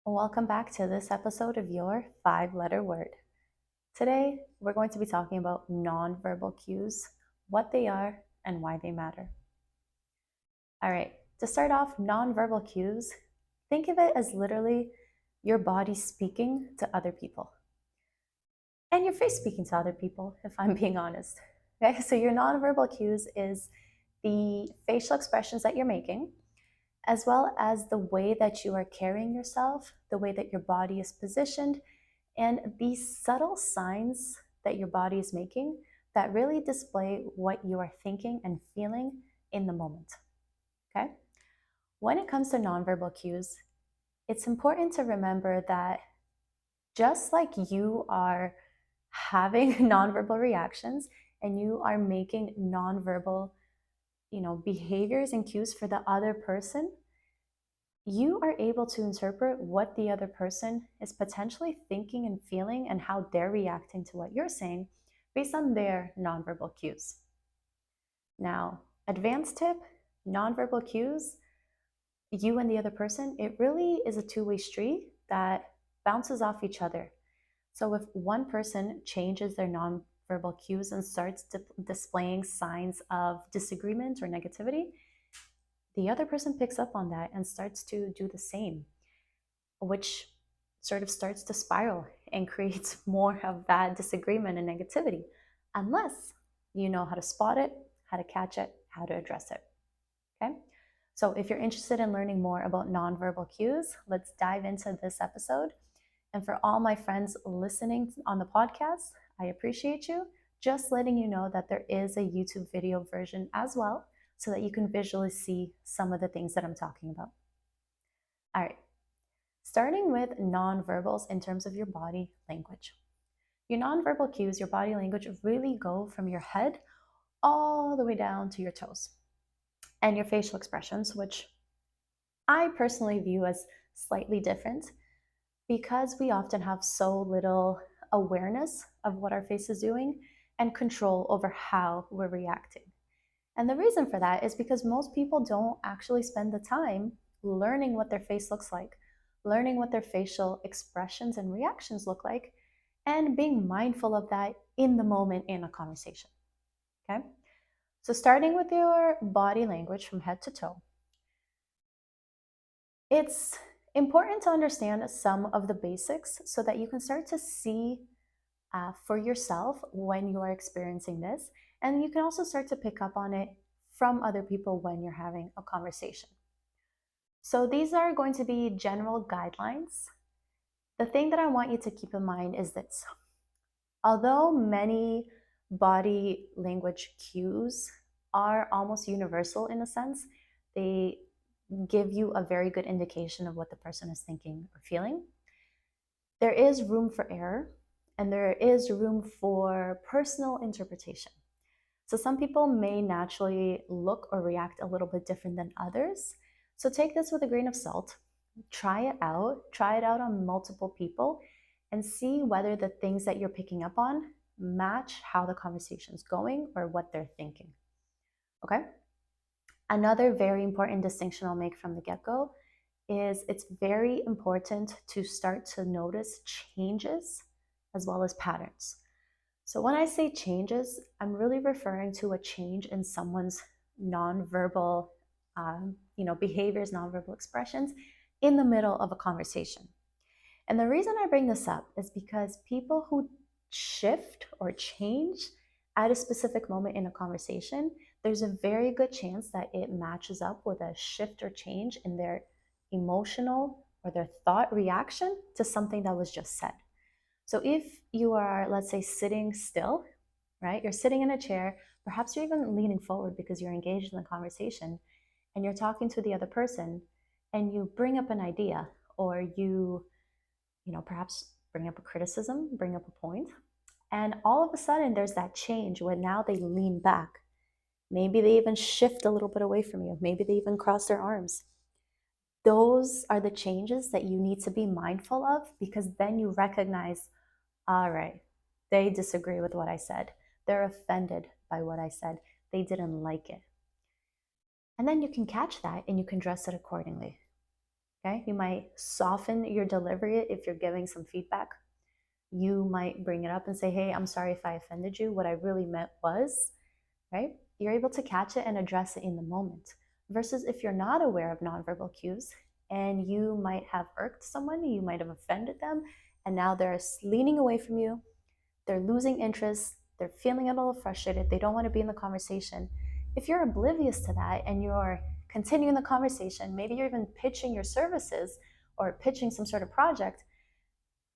Welcome back to this episode of your 5-letter word. Today, we're going to be talking about nonverbal cues, what they are, and why they matter. All right, to start off, nonverbal cues, think of it as literally your body speaking to other people and your face speaking to other people, if I'm being honest. Okay, so your nonverbal cues is the facial expressions that you're making, as well as the way that you are carrying yourself, the way that your body is positioned, and these subtle signs that your body is making that really display what you are thinking and feeling in the moment. Okay? When it comes to nonverbal cues, it's important to remember that just like you are having nonverbal reactions and you are making nonverbal, behaviors and cues for the other person, you are able to interpret what the other person is potentially thinking and feeling and how they're reacting to what you're saying based on their nonverbal cues. Now, advanced tip, nonverbal cues, you and the other person, it really is a two-way street that bounces off each other. So if one person changes their nonverbal cues and starts displaying signs of disagreement or negativity, the other person picks up on that and starts to do the same, which sort of starts to spiral and creates more of that disagreement and negativity, unless you know how to spot it, how to catch it, how to address it. Okay? So if you're interested in learning more about nonverbal cues, let's dive into this episode. And for all my friends listening on the podcast, I appreciate you. Just letting you know that there is a YouTube video version as well, so that you can visually see some of the things that I'm talking about. All right, starting with nonverbals in terms of your body language. Your nonverbal cues, your body language, really go from your head all the way down to your toes. And your facial expressions, which I personally view as slightly different because we often have so little awareness of what our face is doing and control over how we're reacting. And the reason for that is because most people don't actually spend the time learning what their face looks like, learning what their facial expressions and reactions look like, and being mindful of that in the moment in a conversation. Okay? So, starting with your body language from head to toe, it's important to understand some of the basics so that you can start to see for yourself when you are experiencing this. And you can also start to pick up on it from other people when you're having a conversation. So these are going to be general guidelines. The thing that I want you to keep in mind is this. Although many body language cues are almost universal in a sense, they give you a very good indication of what the person is thinking or feeling. There is room for error and there is room for personal interpretation. So some people may naturally look or react a little bit different than others. So take this with a grain of salt. Try it out. Try it out on multiple people and see whether the things that you're picking up on match how the conversation's going or what they're thinking. Okay? Another very important distinction I'll make from the get-go is it's very important to start to notice changes as well as patterns. So when I say changes, I'm really referring to a change in someone's nonverbal, behaviors, nonverbal expressions in the middle of a conversation. And the reason I bring this up is because people who shift or change at a specific moment in a conversation, there's a very good chance that it matches up with a shift or change in their emotional or their thought reaction to something that was just said. So if you are, let's say, sitting still, right? You're sitting in a chair, perhaps you're even leaning forward because you're engaged in the conversation and you're talking to the other person and you bring up an idea or perhaps bring up a criticism, bring up a point, and all of a sudden there's that change where now they lean back. Maybe they even shift a little bit away from you. Maybe they even cross their arms. Those are the changes that you need to be mindful of because then you recognize, all right, they disagree with what I said. They're offended by what I said. They didn't like it. And then you can catch that and you can dress it accordingly. Okay, you might soften your delivery if you're giving some feedback. You might bring it up and say, hey, I'm sorry if I offended you. What I really meant was, right? You're able to catch it and address it in the moment. Versus if you're not aware of nonverbal cues and you might have irked someone, you might have offended them, and now they're leaning away from you, they're losing interest, they're feeling a little frustrated, they don't want to be in the conversation. If you're oblivious to that and you're continuing the conversation, maybe you're even pitching your services or pitching some sort of project,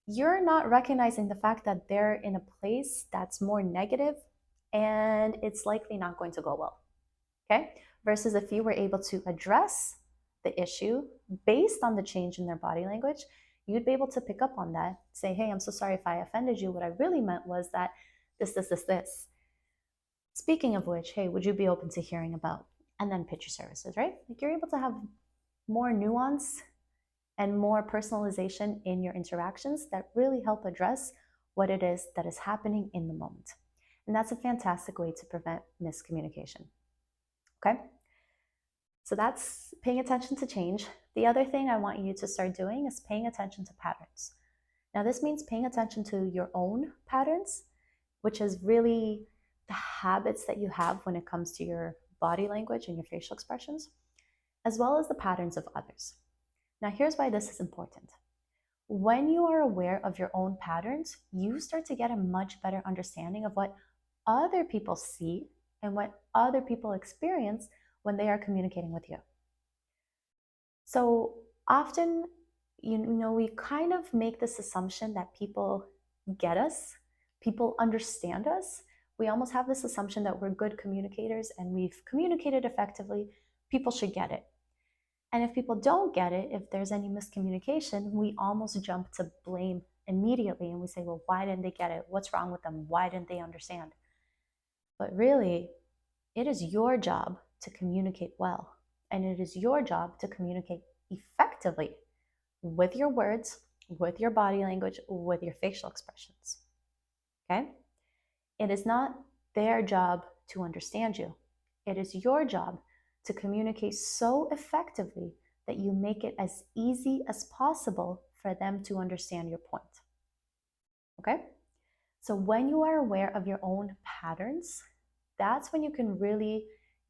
you're not recognizing the fact that they're in a place that's more negative and it's likely not going to go well. Okay? Versus if you were able to address the issue based on the change in their body language, you'd be able to pick up on that. Say, hey, I'm so sorry if I offended you. What I really meant was that this. Speaking of which, hey, would you be open to hearing about? And then pitch your services, right? Like you're able to have more nuance and more personalization in your interactions that really help address what it is that is happening in the moment. And that's a fantastic way to prevent miscommunication. Okay? So that's paying attention to change. The other thing I want you to start doing is paying attention to patterns. Now, this means paying attention to your own patterns, which is really the habits that you have when it comes to your body language and your facial expressions, as well as the patterns of others. Now, here's why this is important. When you are aware of your own patterns, you start to get a much better understanding of what other people see and what other people experience when they are communicating with you. So often, we kind of make this assumption that people get us, people understand us. We almost have this assumption that we're good communicators and we've communicated effectively. People should get it. And if people don't get it, if there's any miscommunication, we almost jump to blame immediately and we say, well, why didn't they get it? What's wrong with them? Why didn't they understand? But really, it is your job to communicate well. And it is your job to communicate effectively with your words, with your body language, with your facial expressions. Okay? It is not their job to understand you. It is your job to communicate so effectively that you make it as easy as possible for them to understand your point. Okay? So when you are aware of your own patterns, that's when you can really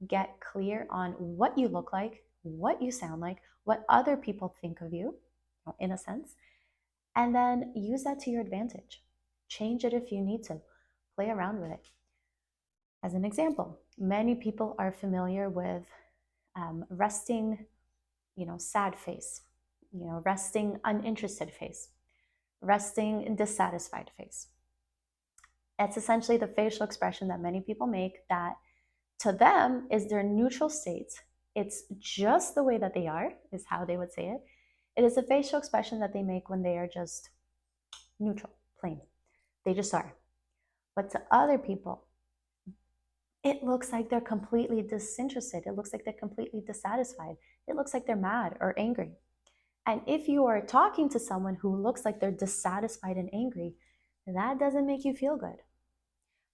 get clear on what you look like, what you sound like, what other people think of you, in a sense, and then use that to your advantage. Change it if you need to. Play around with it. As an example, many people are familiar with resting, sad face, resting uninterested face, resting dissatisfied face. It's essentially the facial expression that many people make that to them is their neutral state. It's just the way that they are, is how they would say it. It is a facial expression that they make when they are just neutral, plain. They just are. But to other people, it looks like they're completely disinterested. It looks like they're completely dissatisfied. It looks like they're mad or angry. And if you are talking to someone who looks like they're dissatisfied and angry, that doesn't make you feel good.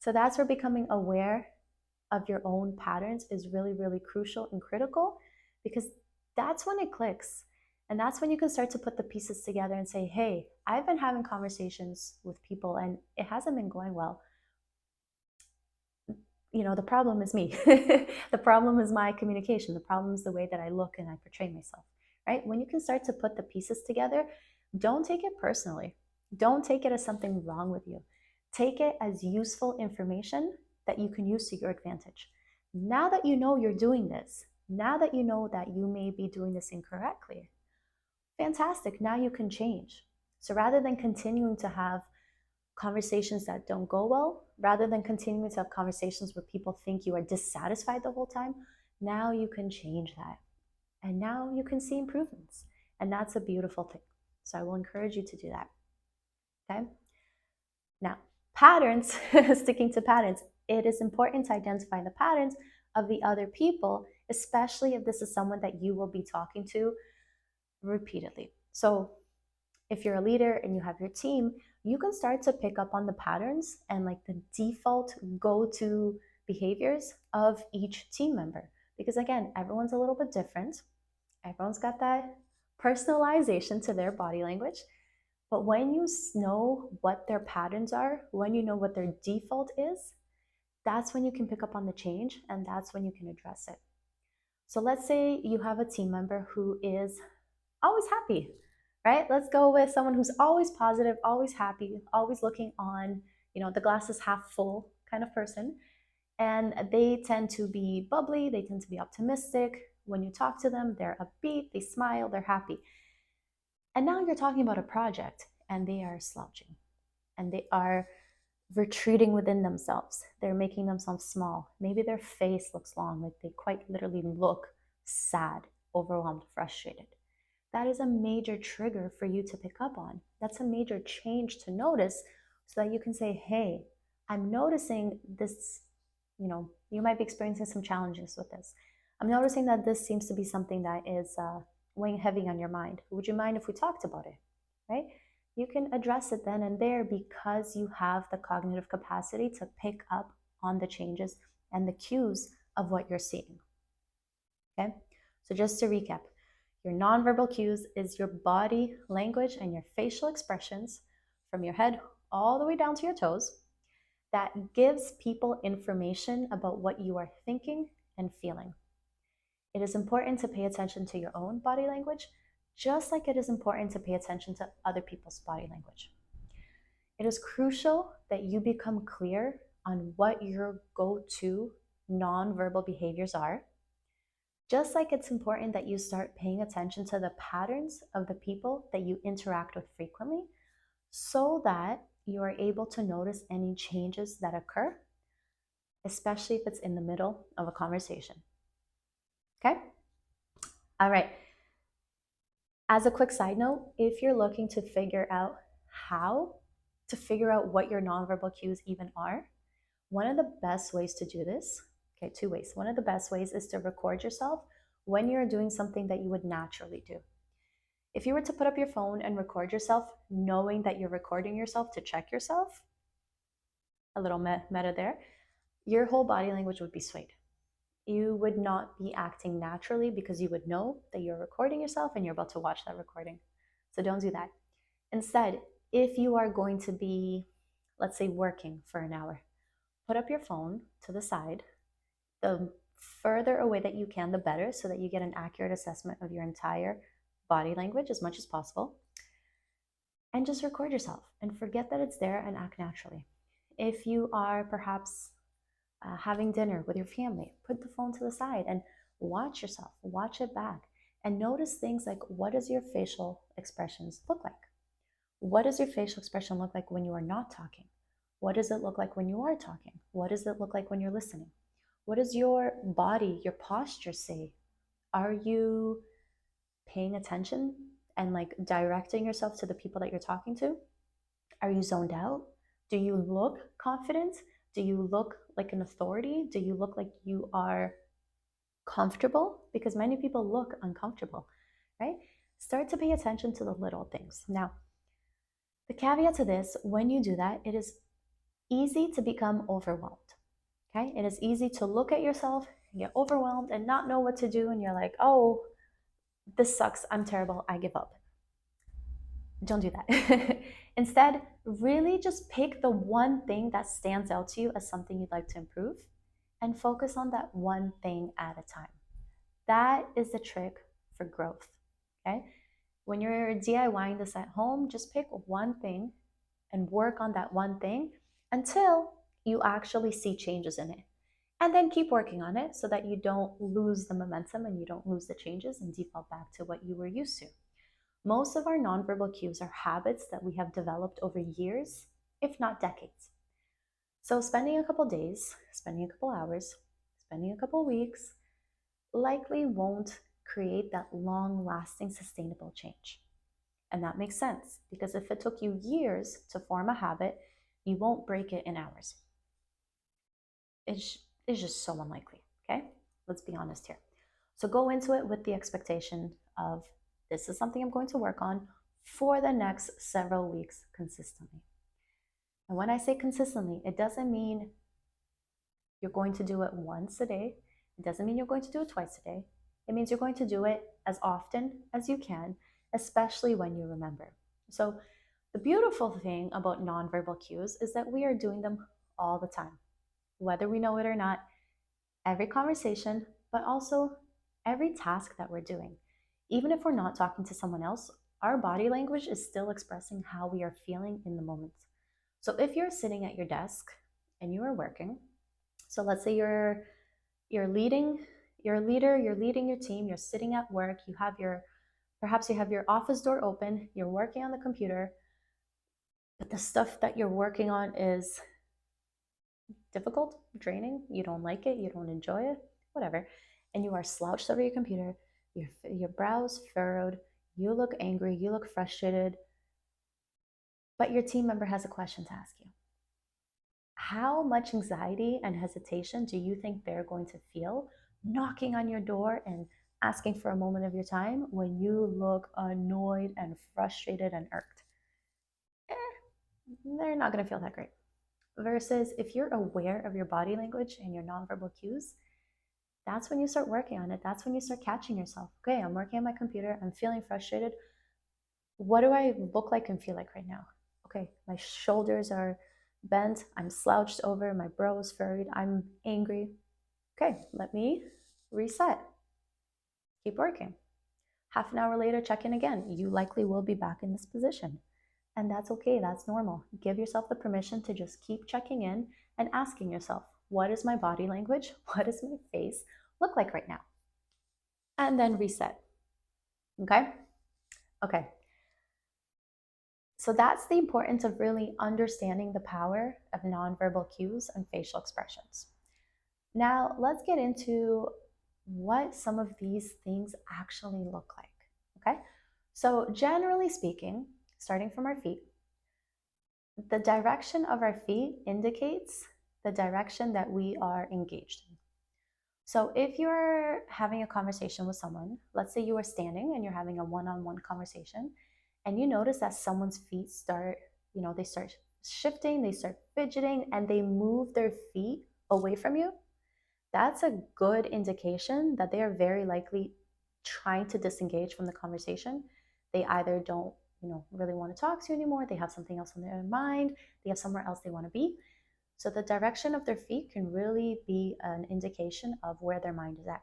So that's where becoming aware of your own patterns is really, really crucial and critical, because that's when it clicks. And that's when you can start to put the pieces together and say, hey, I've been having conversations with people and it hasn't been going well. The problem is me. The problem is my communication. The problem is the way that I look and I portray myself, right? When you can start to put the pieces together, don't take it personally. Don't take it as something wrong with you. Take it as useful information that you can use to your advantage. Now that you know you're doing this, now that you know that you may be doing this incorrectly, fantastic. Now you can change. So rather than continuing to have conversations that don't go well, rather than continuing to have conversations where people think you are dissatisfied the whole time, now you can change that. And now you can see improvements. And that's a beautiful thing. So I will encourage you to do that. Okay? Now, patterns, sticking to patterns, it is important to identify the patterns of the other people, especially if this is someone that you will be talking to repeatedly. So if you're a leader and you have your team, you can start to pick up on the patterns and like the default go-to behaviors of each team member. Because again, everyone's a little bit different. Everyone's got that personalization to their body language. But when you know what their patterns are, when you know what their default is, that's when you can pick up on the change and that's when you can address it. So let's say you have a team member who is always happy, right? Let's go with someone who's always positive, always happy, always looking on, the glass is half full kind of person. And they tend to be bubbly, they tend to be optimistic. When you talk to them, they're upbeat, they smile, they're happy. And now you're talking about a project and they are slouching and they are retreating within themselves. They're making themselves small. Maybe their face looks long, like they quite literally look sad, overwhelmed, frustrated. That is a major trigger for you to pick up on. That's a major change to notice so that you can say, hey, I'm noticing this, you might be experiencing some challenges with this. I'm noticing that this seems to be something that is weighing heavy on your mind. Would you mind if we talked about it, right? You can address it then and there because you have the cognitive capacity to pick up on the changes and the cues of what you're seeing. Okay, so just to recap, your nonverbal cues is your body language and your facial expressions from your head all the way down to your toes that gives people information about what you are thinking and feeling. It is important to pay attention to your own body language, just like it is important to pay attention to other people's body language. It is crucial that you become clear on what your go-to nonverbal behaviors are, just like it's important that you start paying attention to the patterns of the people that you interact with frequently so that you are able to notice any changes that occur, especially if it's in the middle of a conversation. Okay? All right. As a quick side note, if you're looking to figure out how to figure out what your nonverbal cues even are, one of the best ways to do this, okay, two ways. One of the best ways is to record yourself when you're doing something that you would naturally do. If you were to put up your phone and record yourself, knowing that you're recording yourself to check yourself, a little meta there, your whole body language would be swayed. You would not be acting naturally because you would know that you're recording yourself and you're about to watch that recording. So don't do that. Instead, if you are going to be, let's say, working for an hour, put up your phone to the side. The further away that you can, the better, so that you get an accurate assessment of your entire body language as much as possible. And just record yourself and forget that it's there and act naturally. If you are perhaps having dinner with your family, put the phone to the side and watch yourself, watch it back, and notice things like, what does your facial expressions look like? What does your facial expression look like when you are not talking? What does it look like when you are talking? What does it look like when you're listening? What does your body, your posture say? Are you paying attention and like directing yourself to the people that you're talking to? Are you zoned out? Do you look confident? Do you look like an authority? Do you look like you are comfortable? Because many people look uncomfortable, right? Start to pay attention to the little things. Now, the caveat to this, when you do that, it is easy to become overwhelmed. Okay? It is easy to look at yourself and get overwhelmed and not know what to do. And you're like, oh, this sucks. I'm terrible. I give up. Don't do that. Instead, really just pick the one thing that stands out to you as something you'd like to improve and focus on that one thing at a time. That is the trick for growth. Okay? When you're DIYing this at home, just pick one thing and work on that one thing until you actually see changes in it. And then keep working on it so that you don't lose the momentum and you don't lose the changes and default back to what you were used to. Most of our nonverbal cues are habits that we have developed over years, if not decades. So spending a couple days, spending a couple hours, spending a couple weeks likely won't create that long-lasting sustainable change. And that makes sense because if it took you years to form a habit, you won't break it in hours. It's just so unlikely, okay? Let's be honest here. So go into it with the expectation of this is something I'm going to work on for the next several weeks consistently. And when I say consistently, it doesn't mean you're going to do it once a day. It doesn't mean you're going to do it twice a day. It means you're going to do it as often as you can especially when you remember. So, the beautiful thing about nonverbal cues is that we are doing them all the time, whether we know it or not, every conversation, but also every task that we're doing. Even if we're not talking to someone else, our body language is still expressing how we are feeling in the moment. So if you're sitting at your desk and you are working, so let's say you're leading, you're a leader, you're leading your team, you're sitting at work, you have your perhaps you have your office door open, you're working on the computer, but the stuff that you're working on is difficult, draining, you don't like it, you don't enjoy it, whatever, and you are slouched over your computer, your brows furrowed, you look angry, you look frustrated, but your team member has a question to ask you. How much anxiety and hesitation do you think they're going to feel knocking on your door and asking for a moment of your time when you look annoyed and frustrated and irked? They're not going to feel that great. Versus if you're aware of your body language and your nonverbal cues, that's when you start working on it. That's when you start catching yourself. Okay, I'm working on my computer. I'm feeling frustrated. What do I look like and feel like right now? Okay, my shoulders are bent. I'm slouched over. My brow is furrowed. I'm angry. Okay, let me reset. Keep working. Half an hour later, check in again. You likely will be back in this position. And that's okay. That's normal. Give yourself the permission to just keep checking in and asking yourself, what is my body language? What does my face look like right now? And then reset. Okay? Okay. So that's the importance of really understanding the power of nonverbal cues and facial expressions. Now, let's get into what some of these things actually look like. Okay? So, generally speaking, starting from our feet, the direction of our feet indicates the direction that we are engaged in. So if you're having a conversation with someone, let's say you are standing and you're having a one-on-one conversation, and you notice that someone's feet start, they start shifting, they start fidgeting, and they move their feet away from you, that's a good indication that they are very likely trying to disengage from the conversation. They either don't, really want to talk to you anymore, they have something else on their mind, they have somewhere else they want to be. So the direction of their feet can really be an indication of where their mind is at.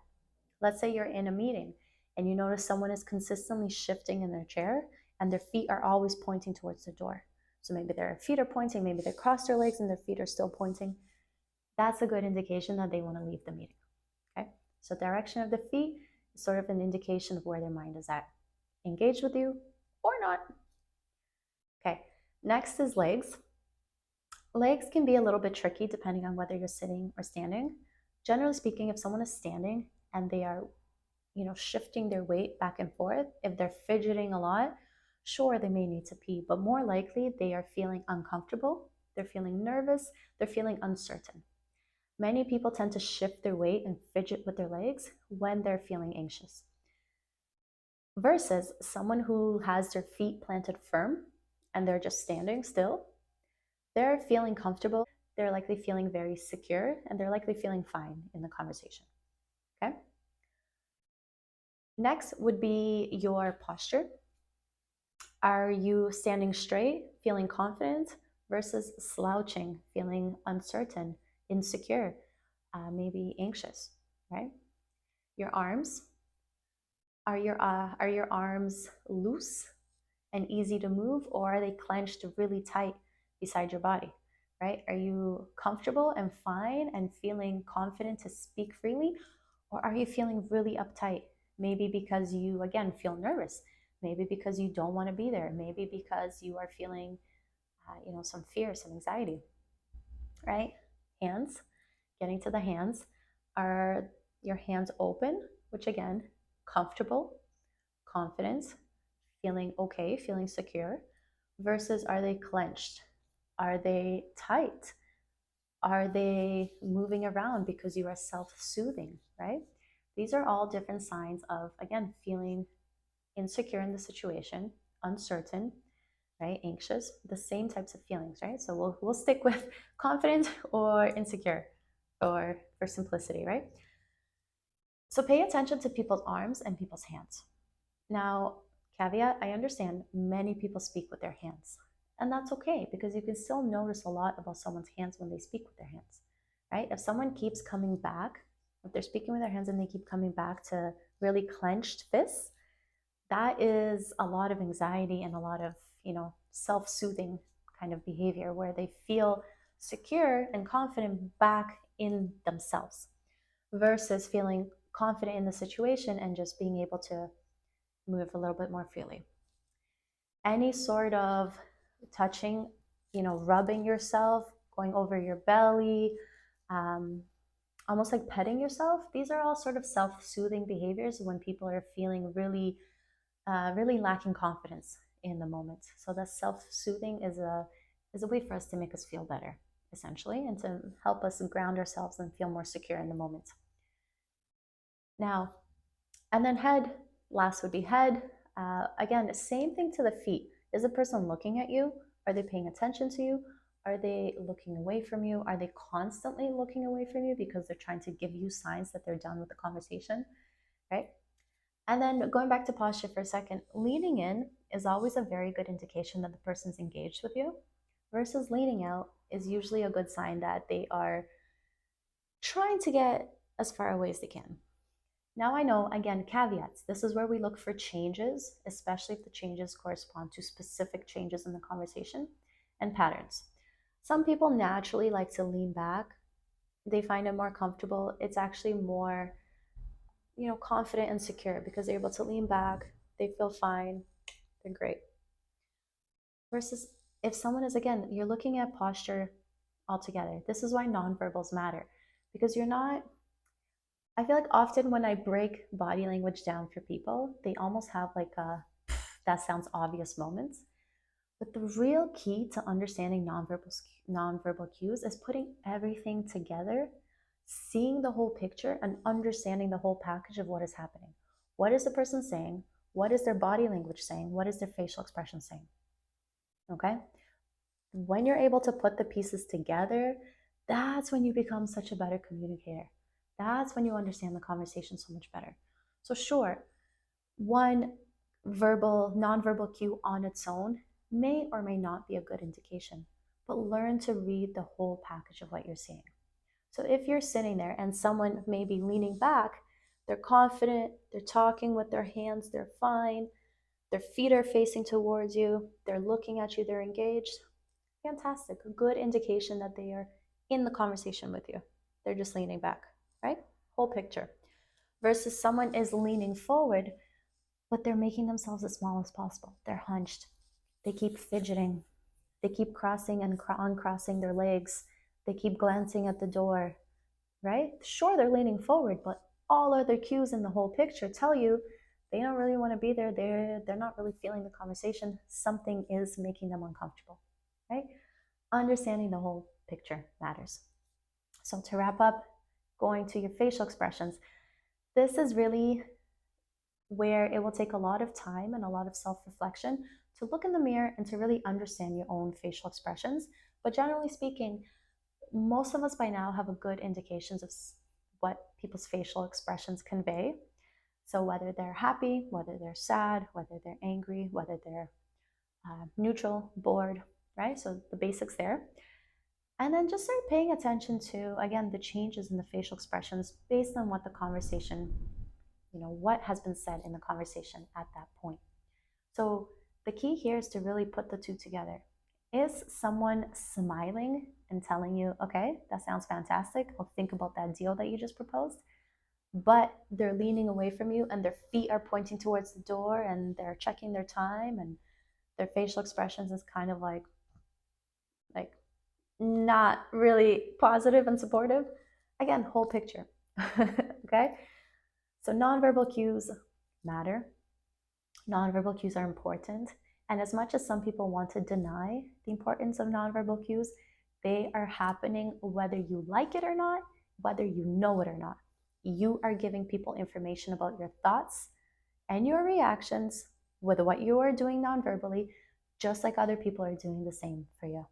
Let's say you're in a meeting and you notice someone is consistently shifting in their chair and their feet are always pointing towards the door. So maybe their feet are pointing, maybe they crossed their legs and their feet are still pointing. That's a good indication that they want to leave the meeting. Okay? So direction of the feet is sort of an indication of where their mind is at. Engaged with you or not. Okay, next is legs. Legs can be a little bit tricky depending on whether you're sitting or standing. Generally speaking, if someone is standing and they are, shifting their weight back and forth, if they're fidgeting a lot, sure, they may need to pee, but more likely they are feeling uncomfortable, they're feeling nervous, they're feeling uncertain. Many people tend to shift their weight and fidget with their legs when they're feeling anxious. Versus someone who has their feet planted firm and they're just standing still, they're feeling comfortable, they're likely feeling very secure, and they're likely feeling fine in the conversation. Okay? Next would be your posture. Are you standing straight, feeling confident, versus slouching, feeling uncertain, insecure, maybe anxious, right? Your arms. Are your arms loose and easy to move, or are they clenched really tight beside your body, right? Are you comfortable and fine and feeling confident to speak freely, or are you feeling really uptight? Maybe because you, again, feel nervous. Maybe because you don't want to be there. Maybe because you are feeling, some fear, some anxiety, right? Hands, getting to the hands. Are your hands open, which again, comfortable, confidence, feeling okay, feeling secure, versus are they clenched? Are they tight? Are they moving around because you are self soothing, right? These are all different signs of, again, feeling insecure in the situation, uncertain, right? Anxious, the same types of feelings, right? So we'll stick with confident or insecure or for simplicity, right? So pay attention to people's arms and people's hands. Now, Caveat, I understand many people speak with their hands. And that's okay because you can still notice a lot about someone's hands when they speak with their hands, right? If someone keeps coming back, if they're speaking with their hands and they keep coming back to really clenched fists, that is a lot of anxiety and a lot of, self-soothing kind of behavior where they feel secure and confident back in themselves versus feeling confident in the situation and just being able to move a little bit more freely. Any sort of touching, rubbing yourself, going over your belly, um, almost like petting yourself, these are all sort of self-soothing behaviors when people are feeling really lacking confidence in the moment. So that self-soothing is a way for us to make us feel better, essentially, and to help us ground ourselves and feel more secure in the moment. Now, and then head, last would be head. Again, same thing to the feet. Is the person looking at you? Are they paying attention to you? Are they looking away from you? Are they constantly looking away from you because they're trying to give you signs that they're done with the conversation, right? And then going back to posture for a second, leaning in is always a very good indication that the person's engaged with you, versus leaning out is usually a good sign that they are trying to get as far away as they can. Now I know, again, caveats. This is where we look for changes, especially if the changes correspond to specific changes in the conversation and patterns. Some people naturally like to lean back. They find it more comfortable. It's actually more, confident and secure because they're able to lean back. They feel fine. They're great. Versus if someone is, again, you're looking at posture altogether. This is why nonverbals matter because you're not, I feel like often when I break body language down for people, they almost have like a that sounds obvious moments. But the real key to understanding nonverbal cues is putting everything together, seeing the whole picture, and understanding the whole package of what is happening. What is the person saying? What is their body language saying? What is their facial expression saying? Okay? When you're able to put the pieces together, that's when you become such a better communicator. That's when you understand the conversation so much better. So, sure, one nonverbal cue on its own may or may not be a good indication, but learn to read the whole package of what you're seeing. So, if you're sitting there and someone may be leaning back, they're confident, they're talking with their hands, they're fine, their feet are facing towards you, they're looking at you, they're engaged. Fantastic. A good indication that they are in the conversation with you. They're just leaning back, right? Whole picture. Versus someone is leaning forward, but they're making themselves as small as possible. They're hunched. They keep fidgeting. They keep crossing and uncrossing their legs. They keep glancing at the door, right? Sure, they're leaning forward, but all other cues in the whole picture tell you they don't really want to be there. They're not really feeling the conversation. Something is making them uncomfortable, right? Understanding the whole picture matters. So to wrap up, going to your facial expressions, this is really where it will take a lot of time and a lot of self-reflection to look in the mirror and to really understand your own facial expressions. But generally speaking, most of us by now have a good indications of what people's facial expressions convey. So whether they're happy, whether they're sad, whether they're angry, whether they're neutral, bored, right? So the basics there. And then just start paying attention to, again, the changes in the facial expressions based on what the conversation, what has been said in the conversation at that point. So the key here is to really put the two together. Is someone smiling and telling you, okay, that sounds fantastic, I'll think about that deal that you just proposed, but they're leaning away from you and their feet are pointing towards the door and they're checking their time and their facial expressions is kind of like not really positive and supportive? Again, whole picture. Okay? So nonverbal cues matter. Nonverbal cues are important. And as much as some people want to deny the importance of nonverbal cues, they are happening whether you like it or not, whether you know it or not. You are giving people information about your thoughts and your reactions with what you are doing nonverbally, just like other people are doing the same for you.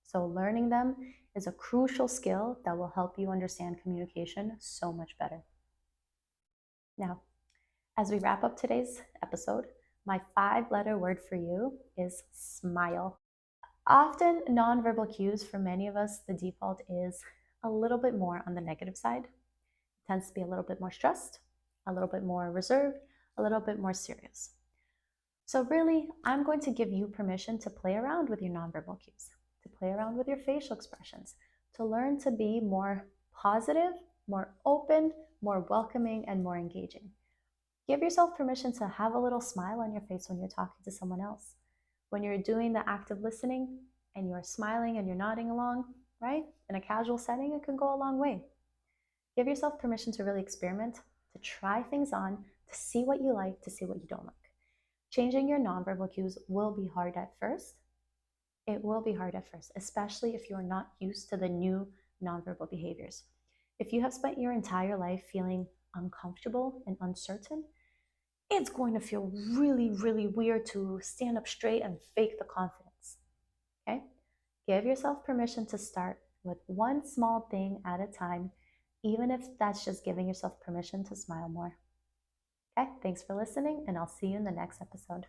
So learning them is a crucial skill that will help you understand communication so much better. Now, as we wrap up today's episode, My 5-letter word for you is smile. Often, nonverbal cues for many of us, the default is a little bit more on the negative side. It tends to be a little bit more stressed, a little bit more reserved, a little bit more serious. So really, I'm going to give you permission to play around with your nonverbal cues, to play around with your facial expressions, to learn to be more positive, more open, more welcoming, and more engaging. Give yourself permission to have a little smile on your face when you're talking to someone else. When you're doing the active listening and you're smiling and you're nodding along, right? In a casual setting, it can go a long way. Give yourself permission to really experiment, to try things on, to see what you like, to see what you don't like. Changing your nonverbal cues will be hard at first. It will be hard at first, especially if you're not used to the new nonverbal behaviors. If you have spent your entire life feeling uncomfortable and uncertain, it's going to feel really, really weird to stand up straight and fake the confidence. Okay? Give yourself permission to start with one small thing at a time, even if that's just giving yourself permission to smile more. Okay? Thanks for listening, and I'll see you in the next episode.